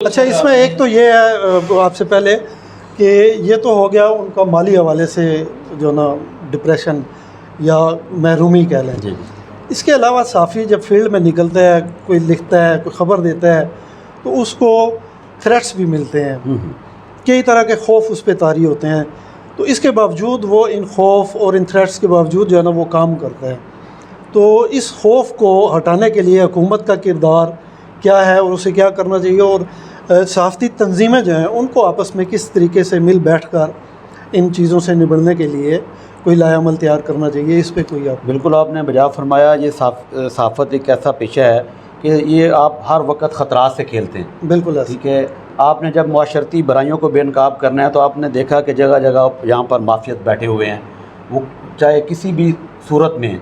اچھا، اس میں ایک تو یہ ہے آپ سے پہلے کہ یہ تو ہو گیا ان کا مالی حوالے سے جو نا ڈپریشن یا محرومی کہہ لیں. جی اس کے علاوہ صحافی جب فیلڈ میں نکلتا ہے، کوئی لکھتا ہے، کوئی خبر دیتا ہے، تو اس کو تھریٹس بھی ملتے ہیں، کئی طرح کے خوف اس پہ طاری ہوتے ہیں. تو اس کے باوجود وہ ان خوف اور ان تھریٹس کے باوجود جو ہے نا وہ کام کرتا ہے. تو اس خوف کو ہٹانے کے لیے حکومت کا کردار کیا ہے اور اسے کیا کرنا چاہیے، اور صحافتی تنظیمیں جو ہیں ان کو آپس میں کس طریقے سے مل بیٹھ کر ان چیزوں سے نبڑنے کے لیے کوئی لائے عمل تیار کرنا چاہیے، اس پہ کوئی آپ؟ بالکل، آپ نے بجا فرمایا. یہ صحافت ایک ایسا پیشہ ہے کہ یہ آپ ہر وقت خطرات سے کھیلتے ہیں. بالکل ایسا. ٹھیک ہے، آپ نے جب معاشرتی برائیوں کو بے نقاب کرنا ہے تو آپ نے دیکھا کہ جگہ جگہ یہاں پر مافیات بیٹھے ہوئے ہیں، وہ چاہے کسی بھی صورت میں ہیں.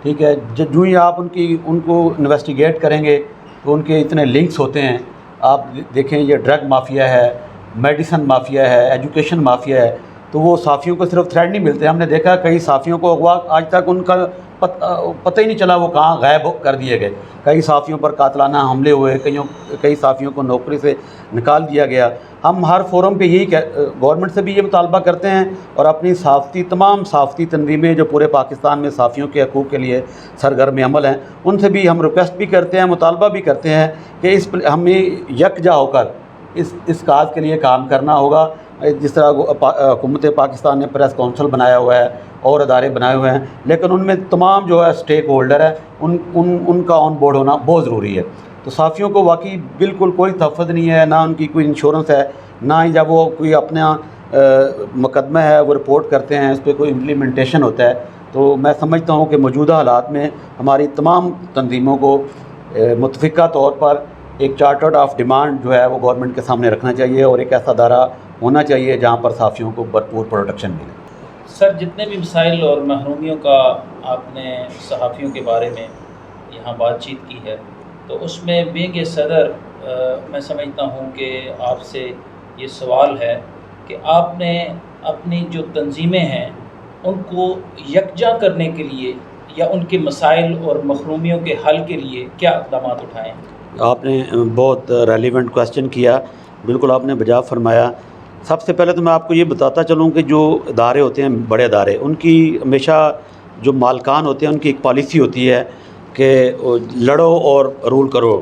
ٹھیک ہے، جو ہی آپ ان کو انویسٹیگیٹ کریں گے تو ان کے اتنے لنکس ہوتے ہیں. آپ دیکھیں، یہ ڈرگ مافیا ہے، میڈیسن مافیا ہے، ایجوکیشن مافیا ہے. تو وہ صحافیوں کو صرف تھریڈ نہیں ملتے. ہم نے دیکھا کئی صحافیوں کو اغوا آج تک ان کا پتہ ہی نہیں چلا وہ کہاں غائب کر دیے گئے. کئی صحافیوں پر قاتلانہ حملے ہوئے، کئی صحافیوں کو نوکری سے نکال دیا گیا. ہم ہر فورم پہ یہی گورنمنٹ سے بھی یہ مطالبہ کرتے ہیں، اور اپنی تمام صحافتی تنظیمیں جو پورے پاکستان میں صحافیوں کے حقوق کے لیے سرگرم عمل ہیں، ان سے بھی ہم ریکویسٹ بھی کرتے ہیں، مطالبہ بھی کرتے ہیں کہ ہمیں یکجا ہو کر اس کاز کے لیے کام کرنا ہوگا. جس طرح حکومت پاکستان نے پریس کونسل بنایا ہوا ہے اور ادارے بنائے ہوئے ہیں، لیکن ان میں تمام جو ہے اسٹیک ہولڈر ہیں، ان کا آن بورڈ ہونا بہت ضروری ہے. تو صحافیوں کو واقعی بالکل کوئی تحفظ نہیں ہے، نہ ان کی کوئی انشورنس ہے، نہ ہی جب وہ کوئی اپنا مقدمہ ہے وہ رپورٹ کرتے ہیں اس پہ کوئی امپلیمنٹیشن ہوتا ہے. تو میں سمجھتا ہوں کہ موجودہ حالات میں ہماری تمام تنظیموں کو متفقہ طور پر ایک چارٹرڈ آف ڈیمانڈ جو ہے وہ گورنمنٹ کے سامنے رکھنا چاہیے، اور ایک ایسا ادارہ ہونا چاہیے جہاں پر صحافیوں کو بھرپور پروٹیکشن ملے. سر، جتنے بھی مسائل اور محرومیوں کا آپ نے صحافیوں کے بارے میں یہاں بات چیت کی ہے، تو اس میں بینگ صدر میں سمجھتا ہوں کہ آپ سے یہ سوال ہے کہ آپ نے اپنی جو تنظیمیں ہیں ان کو یکجا کرنے کے لیے یا ان کے مسائل اور محرومیوں کے حل کے لیے کیا اقدامات اٹھائے ہیں؟ آپ نے بہت ریلیونٹ کویسچن کیا. بالکل آپ نے بجا فرمایا. سب سے پہلے تو میں آپ کو یہ بتاتا چلوں کہ جو ادارے ہوتے ہیں، بڑے ادارے، ان کی ہمیشہ جو مالکان ہوتے ہیں ان کی ایک پالیسی ہوتی ہے کہ لڑو اور رول کرو،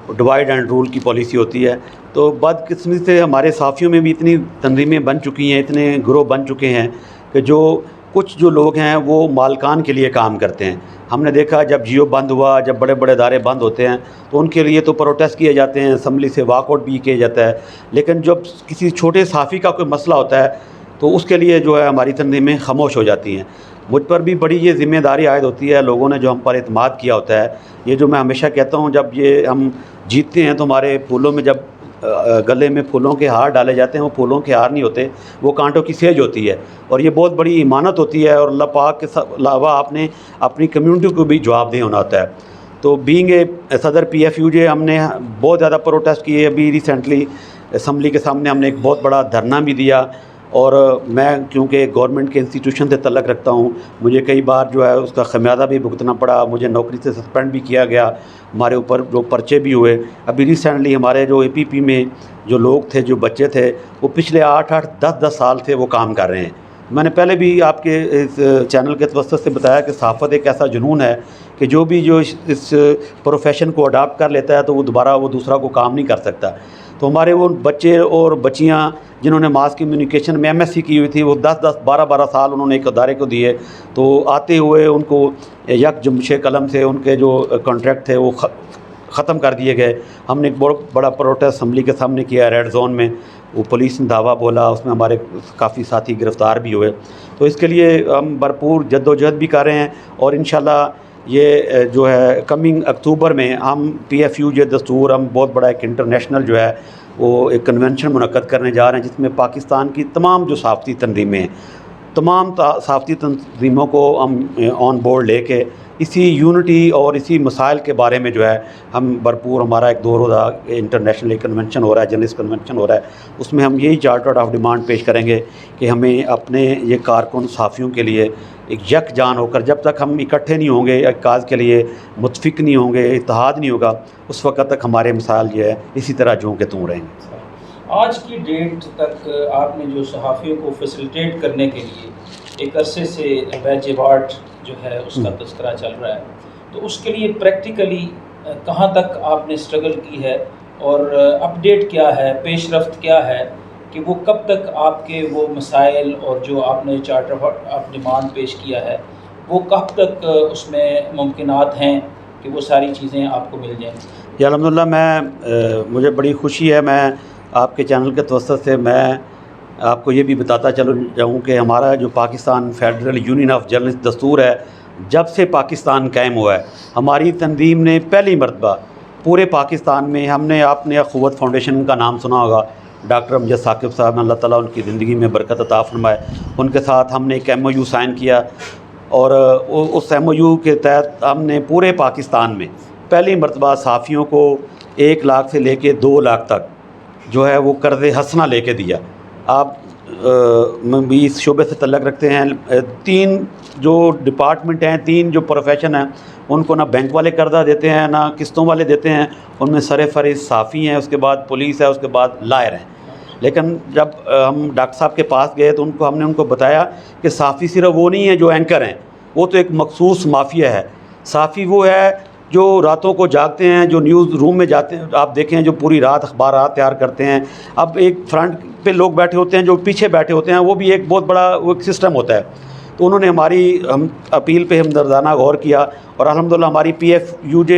ڈیوائڈ اینڈ رول کی پالیسی ہوتی ہے. تو بدقسمتی سے ہمارے صحافیوں میں بھی اتنی تنظیمیں بن چکی ہیں، اتنے گروہ بن چکے ہیں کہ کچھ جو لوگ ہیں وہ مالکان کے لیے کام کرتے ہیں. ہم نے دیکھا جب جیو بند ہوا، جب بڑے بڑے ادارے بند ہوتے ہیں تو ان کے لیے تو پروٹیسٹ کیے جاتے ہیں، اسمبلی سے واک آؤٹ بھی کیا جاتا ہے. لیکن جب کسی چھوٹے صحافی کا کوئی مسئلہ ہوتا ہے تو اس کے لیے جو ہے ہماری تنظیمیں خاموش ہو جاتی ہیں. مجھ پر بھی بڑی یہ ذمہ داری عائد ہوتی ہے، لوگوں نے جو ہم پر اعتماد کیا ہوتا ہے. یہ جو میں ہمیشہ کہتا ہوں، جب یہ ہم جیتتے ہیں تو ہمارے پھولوں میں جب گلے میں پھولوں کے ہار ڈالے جاتے ہیں، وہ پھولوں کے ہار نہیں ہوتے، وہ کانٹوں کی سیج ہوتی ہے. اور یہ بہت بڑی ایمانت ہوتی ہے، اور اللہ پاک کے علاوہ آپ نے اپنی کمیونٹی کو بھی جواب دہ ہونا ہوتا ہے. تو بینگ اے صدر پی ایف یو جے ہم نے بہت زیادہ پروٹیسٹ کیے. ابھی ریسنٹلی اسمبلی کے سامنے ہم نے ایک بہت بڑا دھرنا بھی دیا. اور میں کیونکہ گورنمنٹ کے انسٹیٹیوشن سے تعلق رکھتا ہوں، مجھے کئی بار جو ہے اس کا خمیازہ بھی بھگتنا پڑا. مجھے نوکری سے سسپینڈ بھی کیا گیا، ہمارے اوپر جو پرچے بھی ہوئے. ابھی ریسنٹلی ہمارے جو اے پی پی میں جو لوگ تھے، جو بچے تھے، وہ پچھلے 8 10 سال سے وہ کام کر رہے ہیں. میں نے پہلے بھی آپ کے اس چینل کے توسط سے بتایا کہ صحافت ایک ایسا جنون ہے کہ جو اس پروفیشن کو اڈاپٹ کر لیتا ہے تو وہ دوبارہ دوسرا کو کام نہیں کر سکتا. تو ہمارے وہ بچے اور بچیاں جنہوں نے ماس کمیونیکیشن میں ایم ایس سی کی ہوئی تھی، وہ 10 12 سال انہوں نے ایک ادارے کو دیے. تو آتے ہوئے ان کو یک جمش قلم سے ان کے جو کانٹریکٹ تھے وہ ختم کر دیے گئے. ہم نے ایک بہت بڑا پروٹیسٹ اسمبلی کے سامنے کیا ریڈ زون میں. وہ پولیس نے دعویٰ بولا، اس میں ہمارے کافی ساتھی گرفتار بھی ہوئے. تو اس کے لیے ہم بھرپور جد و جہد بھی کر رہے ہیں، اور انشاءاللہ یہ جو ہے کمنگ اکتوبر میں ہم پی ایف یو جے دستور، ہم بہت بڑا ایک انٹرنیشنل جو ہے وہ ایک کنونشن منعقد کرنے جا رہے ہیں، جس میں پاکستان کی تمام جو صحافتی تنظیمیں ہیں، تمام صحافتی تنظیموں کو ہم آن بورڈ لے کے اسی یونٹی اور اسی مسائل کے بارے میں جو ہے ہم بھرپور، ہمارا ایک 2 روزہ انٹرنیشنل کنونشن ہو رہا ہے، جرنلسٹ کنونشن ہو رہا ہے، اس میں ہم یہی چارٹر آف ڈیمانڈ پیش کریں گے کہ ہمیں اپنے یہ کارکن صحافیوں کے لیے ایک یک جان ہو کر، جب تک ہم اکٹھے نہیں ہوں گے، ایک کاز کے لیے متفق نہیں ہوں گے، اتحاد نہیں ہوگا، اس وقت تک ہمارے مسائل جو ہے اسی طرح جوں کے توں رہیں گے۔ آج کی ڈیٹ تک آپ نے جو صحافیوں کو فیسیلیٹیٹ کرنے کے لیے ایک عرصے سے ویج ایوارڈ جو ہے اس کا تذکرہ چل رہا ہے، تو اس کے لیے پریکٹیکلی کہاں تک آپ نے اسٹرگل کی ہے اور اپڈیٹ کیا ہے، پیش رفت کیا ہے کہ وہ کب تک آپ کے وہ مسائل اور جو آپ نے چارٹر آف ڈیمانڈ پیش کیا ہے وہ کب تک اس میں ممکنات ہیں کہ وہ ساری چیزیں آپ کو مل جائیں؟ جی الحمدللہ، مجھے بڑی خوشی ہے، میں آپ کے چینل کے توسط سے میں آپ کو یہ بھی بتاتا جاؤں کہ ہمارا جو Pakistan federal union of journalist دستور ہے، جب سے پاکستان قائم ہوا ہے، ہماری تنظیم نے پہلی مرتبہ پورے پاکستان میں، ہم نے آپ نے اخوت فاؤنڈیشن کا نام سنا ہوگا، ڈاکٹر امجد ثاقب صاحب، اللہ تعالیٰ ان کی زندگی میں برکت عطا فرمائے، ان کے ساتھ ہم نے ایک MOU سائن کیا، اور اس MOU کے تحت ہم نے پورے پاکستان میں پہلی مرتبہ صحافیوں کو 1 لاکھ سے لے کے 2 لاکھ تک جو ہے وہ قرض حسنہ لے کے دیا۔ آپ بھی اس شعبے سے تعلق رکھتے ہیں، 3 جو ڈپارٹمنٹ ہیں، 3 جو پروفیشن ہیں، ان کو نہ بینک والے قرضہ دیتے ہیں، نہ قسطوں والے دیتے ہیں، ان میں سرفہرست صحافی ہیں، اس کے بعد پولیس ہے، اس کے بعد لائر ہیں۔ لیکن جب ہم ڈاکٹر صاحب کے پاس گئے تو ہم نے ان کو بتایا کہ صحافی صرف وہ نہیں ہے جو اینکر ہیں، وہ تو ایک مخصوص مافیا ہے۔ صحافی وہ ہے جو راتوں کو جاگتے ہیں، جو نیوز روم میں جاتے ہیں، آپ دیکھیں جو پوری رات اخبارات تیار کرتے ہیں۔ اب ایک فرنٹ پہ لوگ بیٹھے ہوتے ہیں، جو پیچھے بیٹھے ہوتے ہیں، وہ بھی ایک بہت بڑا وہ ایک سسٹم ہوتا ہے۔ تو انہوں نے ہماری اپیل پہ ہمدردانہ غور کیا، اور الحمدللہ ہماری PFUJ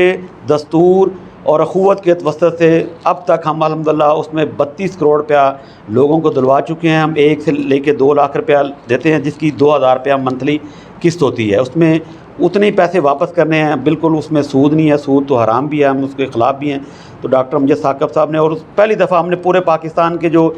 دستور اور اخوت کے وسط سے اب تک ہم الحمدللہ اس میں 32 کروڑ روپیہ لوگوں کو دلوا چکے ہیں۔ ہم 1 سے لے کے 2 لاکھ روپیہ دیتے ہیں، جس کی 2000 روپیہ منتھلی قسط ہوتی ہے۔ اس میں اتنے پیسے واپس کرنے ہیں، بالکل اس میں سود نہیں ہے، سود تو حرام بھی ہے، ہم اس کے خلاف بھی ہیں۔ تو ڈاکٹر امجد ثاقب صاحب نے، اور پہلی دفعہ ہم نے پورے پاکستان کے جو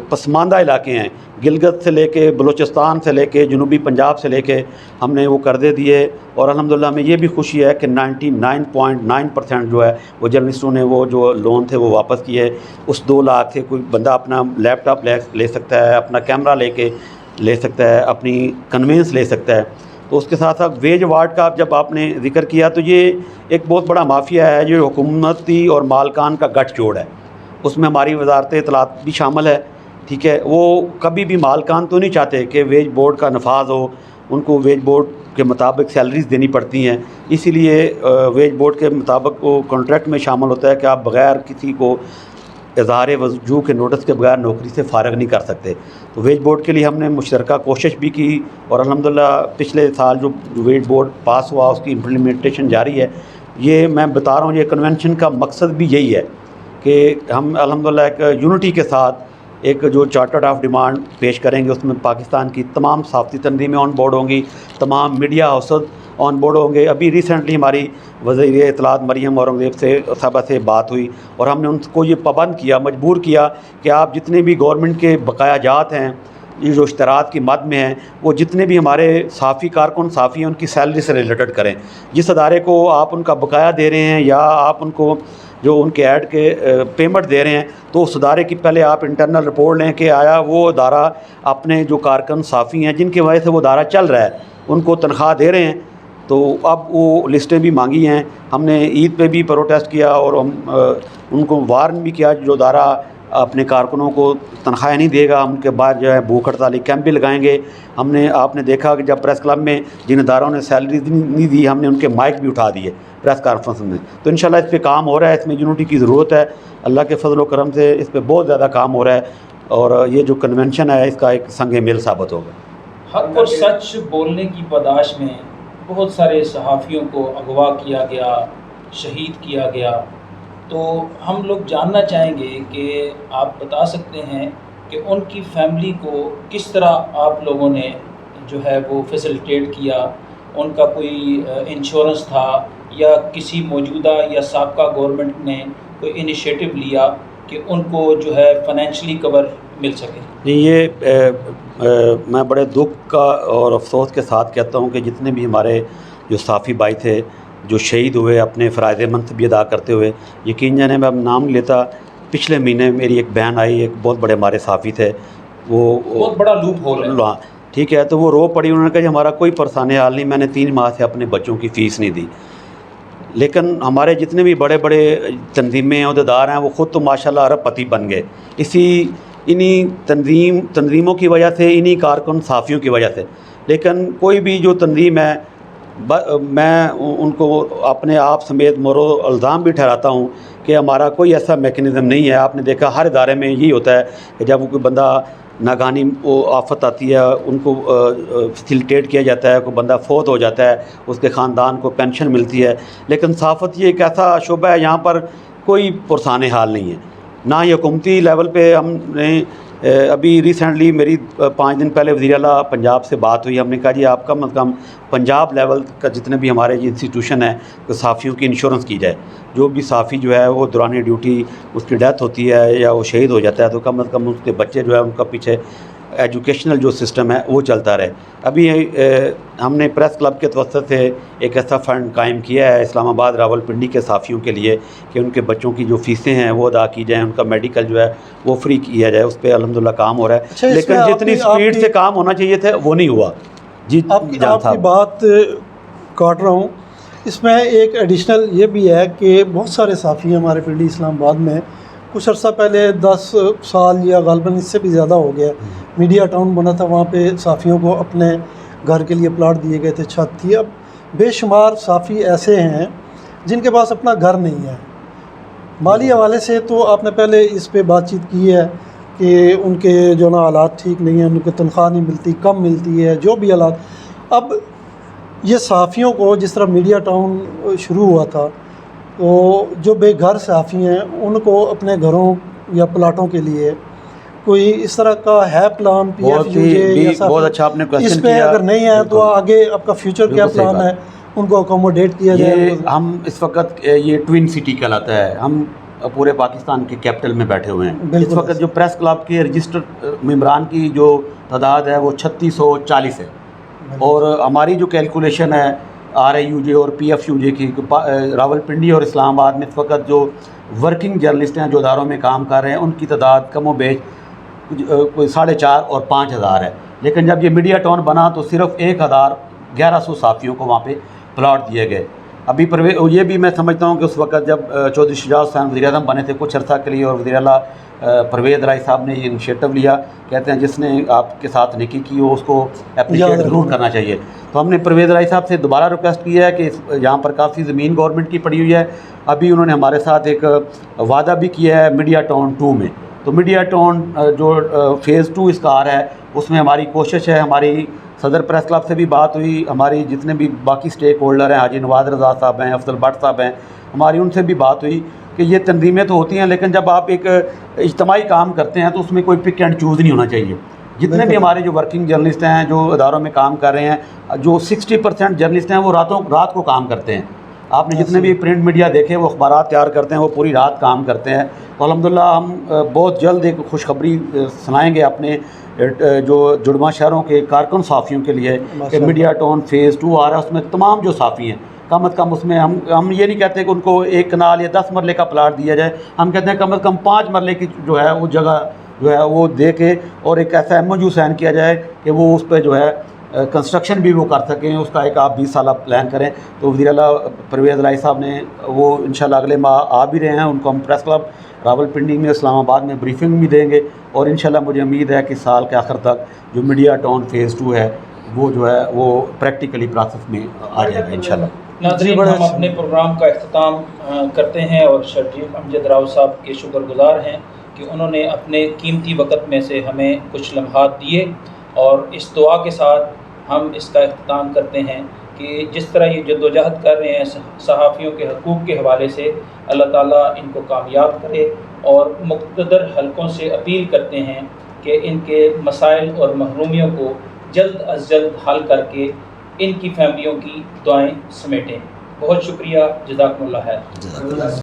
پسماندہ علاقے ہیں، گلگت سے لے کے بلوچستان سے لے کے جنوبی پنجاب سے لے کے، ہم نے وہ قرضے دیے، اور الحمدللہ ہمیں یہ بھی خوشی ہے کہ 99.9% جو ہے وہ جرنلسٹوں نے وہ جو لون تھے وہ واپس کیے۔ اس 2 لاکھ سے کوئی بندہ اپنا لیپ ٹاپ لے سکتا ہے، اپنا کیمرہ لے سکتا ہے، اپنی کنوینس لے سکتا ہے۔ تو اس کے ساتھ ساتھ ویج ایوارڈ کا جب آپ نے ذکر کیا، تو یہ ایک بہت بڑا مافیا ہے جو حکومتی اور مالکان کا گٹھ جوڑ ہے۔ اس میں ہماری وزارت اطلاعات بھی شامل ہے، ٹھیک ہے۔ وہ کبھی بھی مالکان تو نہیں چاہتے کہ ویج بورڈ کا نفاذ ہو، ان کو ویج بورڈ کے مطابق سیلریز دینی پڑتی ہیں، اسی لیے ویج بورڈ کے مطابق وہ کانٹریکٹ میں شامل ہوتا ہے کہ آپ بغیر کسی کو اظہار وجوہ کے نوٹس کے بغیر نوکری سے فارغ نہیں کر سکتے۔ تو ویج بورڈ کے لیے ہم نے مشترکہ کوشش بھی کی، اور الحمدللہ پچھلے سال جو ویج بورڈ پاس ہوا اس کی امپلیمنٹیشن جاری ہے۔ یہ میں بتا رہا ہوں، یہ کنونشن کا مقصد بھی یہی ہے کہ ہم الحمدللہ ایک یونٹی کے ساتھ ایک جو چارٹر آف ڈیمانڈ پیش کریں گے، اس میں پاکستان کی تمام صحافتی تنظیمیں آن بورڈ ہوں گی، تمام میڈیا ہاؤسز آن بورڈ ہوں گے۔ ابھی ریسنٹلی ہماری وزیر اطلاعات مریم اورنگزیب صاحبہ سے بات ہوئی، اور ہم نے ان کو یہ پابند کیا، مجبور کیا کہ آپ جتنے بھی گورنمنٹ کے بقایا جات ہیں، یہ جو اشتراط کی مد میں ہیں، وہ جتنے بھی ہمارے صحافی کارکن صحافی ہیں ان کی سیلری سے ریلیٹڈ کریں۔ جس ادارے کو آپ ان کا بقایا دے رہے ہیں، یا آپ ان کو جو ان کے ایڈ کے پیمنٹ دے رہے ہیں، تو اس ادارے کی پہلے آپ انٹرنل رپورٹ لیں کہ آیا وہ ادارہ اپنے جو کارکن صحافی ہیں جن کی وجہ سے وہ ادارہ چل رہا ہے، ان کو تنخواہ دے رہے ہیں۔ تو اب وہ لسٹیں بھی مانگی ہیں، ہم نے عید پہ بھی پروٹیسٹ کیا، اور ہم ان کو وارن بھی کیا جو ادارہ اپنے کارکنوں کو تنخواہیں نہیں دے گا، ہم کے بعد جو ہے بھوک ہڑتالی کیمپ بھی لگائیں گے۔ آپ نے دیکھا کہ جب پریس کلب میں جن اداروں نے سیلری نہیں دی، ہم نے ان کے مائک بھی اٹھا دیے پریس کانفرنس میں۔ تو انشاءاللہ اس پہ کام ہو رہا ہے، اس میں یونٹی کی ضرورت ہے، اللہ کے فضل و کرم سے اس پہ بہت زیادہ کام ہو رہا ہے، اور یہ جو کنونشن ہے اس کا ایک سنگ میل ثابت ہوگا۔ حق اور سچ بولنے کی پاداش میں بہت سارے صحافیوں کو اغوا کیا گیا، شہید کیا گیا، تو ہم لوگ جاننا چاہیں گے کہ آپ بتا سکتے ہیں کہ ان کی فیملی کو کس طرح آپ لوگوں نے جو ہے وہ فیسیلیٹیٹ کیا؟ ان کا کوئی انشورنس تھا، یا کسی موجودہ یا سابقہ گورنمنٹ نے کوئی انیشیٹو لیا کہ ان کو جو ہے فائنینشلی کور مل سکے؟ یہ میں بڑے دکھ کا اور افسوس کے ساتھ کہتا ہوں کہ جتنے بھی ہمارے جو صحافی بھائی تھے جو شہید ہوئے اپنے فرائض منصبی ادا کرتے ہوئے، یقین جانے میں اب نام لیتا، پچھلے مہینے میری ایک بہن آئی، ایک بہت بڑے ہمارے صحافی تھے، وہ بہت بڑا لوپ ہول ہے. ہاں ٹھیک ہے، تو وہ رو پڑی، انہوں نے کہا جی ہمارا کوئی پرسانِ حال نہیں، میں نے 3 ماہ سے اپنے بچوں کی فیس نہیں دی. لیکن ہمارے جتنے بھی بڑے بڑے تنظیمیں عہدیدار ہیں وہ خود تو ماشاءاللہ ارب پتی بن گئے، انہی تنظیموں کی وجہ سے، انہی کارکن صحافیوں کی وجہ سے. لیکن کوئی بھی جو تنظیم ہے، میں ان کو اپنے آپ سمیت مورد الزام بھی ٹھہراتا ہوں کہ ہمارا کوئی ایسا میکنزم نہیں ہے. آپ نے دیکھا ہر ادارے میں یہی ہوتا ہے کہ جب کوئی بندہ ناگہانی آفت آتی ہے ان کو فیسیلیٹیٹ کیا جاتا ہے، کوئی بندہ فوت ہو جاتا ہے اس کے خاندان کو پینشن ملتی ہے. لیکن صحافت یہ ایک ایسا شعبہ ہے یہاں پر کوئی پرسانِ حال نہیں ہے، نہ ہی حکومتی لیول پہ. ہم نے ابھی ریسنٹلی میری 5 دن پہلے وزیر اعلیٰ پنجاب سے بات ہوئی، ہم نے کہا جی آپ کم از کم پنجاب لیول کا جتنے بھی ہمارے انسٹیٹیوشن ہیں کہ صحافیوں کی انشورنس کی جائے. جو بھی صحافی جو ہے وہ دوران ڈیوٹی اس کی ڈیتھ ہوتی ہے یا وہ شہید ہو جاتا ہے تو کم از کم اس کے بچے جو ہے ان کا پیچھے ایجوکیشنل جو سسٹم ہے وہ چلتا رہے. ابھی ہم نے پریس کلب کے توسط سے ایک ایسا فنڈ قائم کیا ہے اسلام آباد راولپنڈی کے صحافیوں کے لیے کہ ان کے بچوں کی جو فیسیں ہیں وہ ادا کی جائیں، ان کا میڈیکل جو ہے وہ فری کیا جائے. اس پہ الحمدللہ کام ہو رہا ہے، لیکن جتنی سپیڈ سے کام ہونا چاہیے تھا وہ نہیں ہوا. جی آپ کی بات کاٹ رہا ہوں، اس میں ایک ایڈیشنل یہ بھی ہے کہ بہت سارے صحافی ہمارے پنڈی اسلام آباد میں کچھ عرصہ پہلے 10 سال یا غالباً اس سے بھی زیادہ ہو گیا، میڈیا ٹاؤن بنا تھا، وہاں پہ صحافیوں کو اپنے گھر کے لیے پلاٹ دیے گئے تھے، چھت تھی. اب بے شمار صحافی ایسے ہیں جن کے پاس اپنا گھر نہیں ہے. مالی حوالے سے تو آپ نے پہلے اس پہ بات چیت کی ہے کہ ان کے جو نا حالات ٹھیک نہیں ہیں، ان کو تنخواہ نہیں ملتی، کم ملتی ہے، جو بھی حالات. اب یہ صحافیوں کو جس طرح میڈیا ٹاؤن شروع ہوا تھا تو جو بے گھر صحافی ہیں ان کو اپنے گھروں یا پلاٹوں کے لیے کوئی اس طرح کا ہے پلان پی ایف یو جے؟ بہت اچھا آپ نے کویسچن اس پہ کیا. اگر نہیں ہے تو آگے آپ کا فیوچر کیا پلان ہے ان کو اکوموڈیٹ کیا جائے؟ ہم اس وقت یہ ٹوین سٹی کہلاتا ہے، ہم پورے پاکستان کے کیپٹل میں بیٹھے ہوئے ہیں. اس وقت جو پریس کلب کے رجسٹرڈ ممبران کی جو تعداد ہے وہ 3640 ہے، اور ہماری جو کیلکولیشن ہے RAUJ اور PFUJ کی راولپنڈی اور اسلام آباد میں اس وقت جو ورکنگ جرنلسٹ ہیں جو اداروں میں کام کر رہے ہیں ان کی تعداد کم و بیش کوئی 4,500 اور 5,000 ہے. لیکن جب یہ میڈیا ٹاؤن بنا تو صرف 1,1100 صحافیوں کو وہاں پہ پلاٹ دیے گئے. ابھی یہ بھی میں سمجھتا ہوں کہ اس وقت جب چودھری شجاع حسین وزیر اعظم بنے تھے کچھ عرصہ کے لیے، اور وزیر اعلیٰ پرویز رائی صاحب نے یہ انیشیٹو لیا، کہتے ہیں جس نے آپ کے ساتھ نیکی کی ہو اس کو اپریشیٹ ضرور کرنا چاہیے. تو ہم نے پرویز رائی صاحب سے دوبارہ ریکویسٹ کی ہے کہ یہاں پر کافی زمین گورنمنٹ کی پڑی ہوئی ہے. ابھی انہوں نے ہمارے ساتھ ایک وعدہ بھی کیا ہے میڈیا ٹاؤن 2 میں. تو میڈیا ٹاؤن جو فیز 2 اس کا آ رہا ہے اس میں ہماری کوشش ہے، ہماری صدر پریس کلب سے بھی بات ہوئی، ہماری جتنے بھی باقی سٹیک ہولڈر ہیں، حاجی نواز رضا صاحب ہیں، افضل بٹ صاحب ہیں، ہماری ان سے بھی بات ہوئی کہ یہ تنظیمیں تو ہوتی ہیں لیکن جب آپ ایک اجتماعی کام کرتے ہیں تو اس میں کوئی پک اینڈ چوز نہیں ہونا چاہیے. جتنے بھی ہمارے جو ورکنگ جرنلسٹ ہیں جو اداروں میں کام کر رہے ہیں، جو 60% جرنلسٹ ہیں وہ رات کو کام کرتے ہیں. آپ نے جتنے بھی پرنٹ میڈیا دیکھے وہ اخبارات تیار کرتے ہیں وہ پوری رات کام کرتے ہیں. تو الحمدللہ ہم بہت جلد ایک خوشخبری سنائیں گے اپنے جو جڑواں شہروں کے کارکن صحافیوں کے لیے کہ میڈیا ٹاؤن فیز 2 آ رہا ہے. اس میں تمام جو صحافی ہیں کم از کم اس میں ہم یہ نہیں کہتے کہ ان کو 1 کنال یا 10 مرلے کا پلاٹ دیا جائے، ہم کہتے ہیں کم از کم 5 مرلے کی جو ہے وہ جگہ جو ہے وہ دے کے اور ایک ایسا MOU سائن کیا جائے کہ وہ اس پہ جو ہے کنسٹرکشن بھی وہ کر سکیں. اس کا ایک آپ 20 سالہ پلان کریں. تو وزیر اعلیٰ پرویز رائی صاحب نے وہ انشاءاللہ اگلے ماہ آ بھی رہے ہیں، ان کو ہم پریس کلب راولپنڈی میں اسلام آباد میں بریفنگ بھی دیں گے، اور انشاءاللہ مجھے امید ہے کہ سال کے آخر تک جو میڈیا ٹاؤن فیز 2 ہے وہ جو ہے وہ پریکٹیکلی پروسیس میں آ جائے گا انشاءاللہ. ناظرین، ہم اپنے پروگرام کا اختتام کرتے ہیں اور شرجیل امجد راؤ صاحب کے شکر گزار ہیں کہ انہوں نے اپنے قیمتی وقت میں سے ہمیں کچھ لمحات دیے، اور اس دعا کے ساتھ ہم اس کا اختتام کرتے ہیں کہ جس طرح یہ جدوجہد کر رہے ہیں صحافیوں کے حقوق کے حوالے سے، اللہ تعالیٰ ان کو کامیاب کرے، اور مقتدر حلقوں سے اپیل کرتے ہیں کہ ان کے مسائل اور محرومیوں کو جلد از جلد حل کر کے ان کی فیملیوں کی دعائیں سمیٹیں. بہت شکریہ، جزاکم اللہ خیر.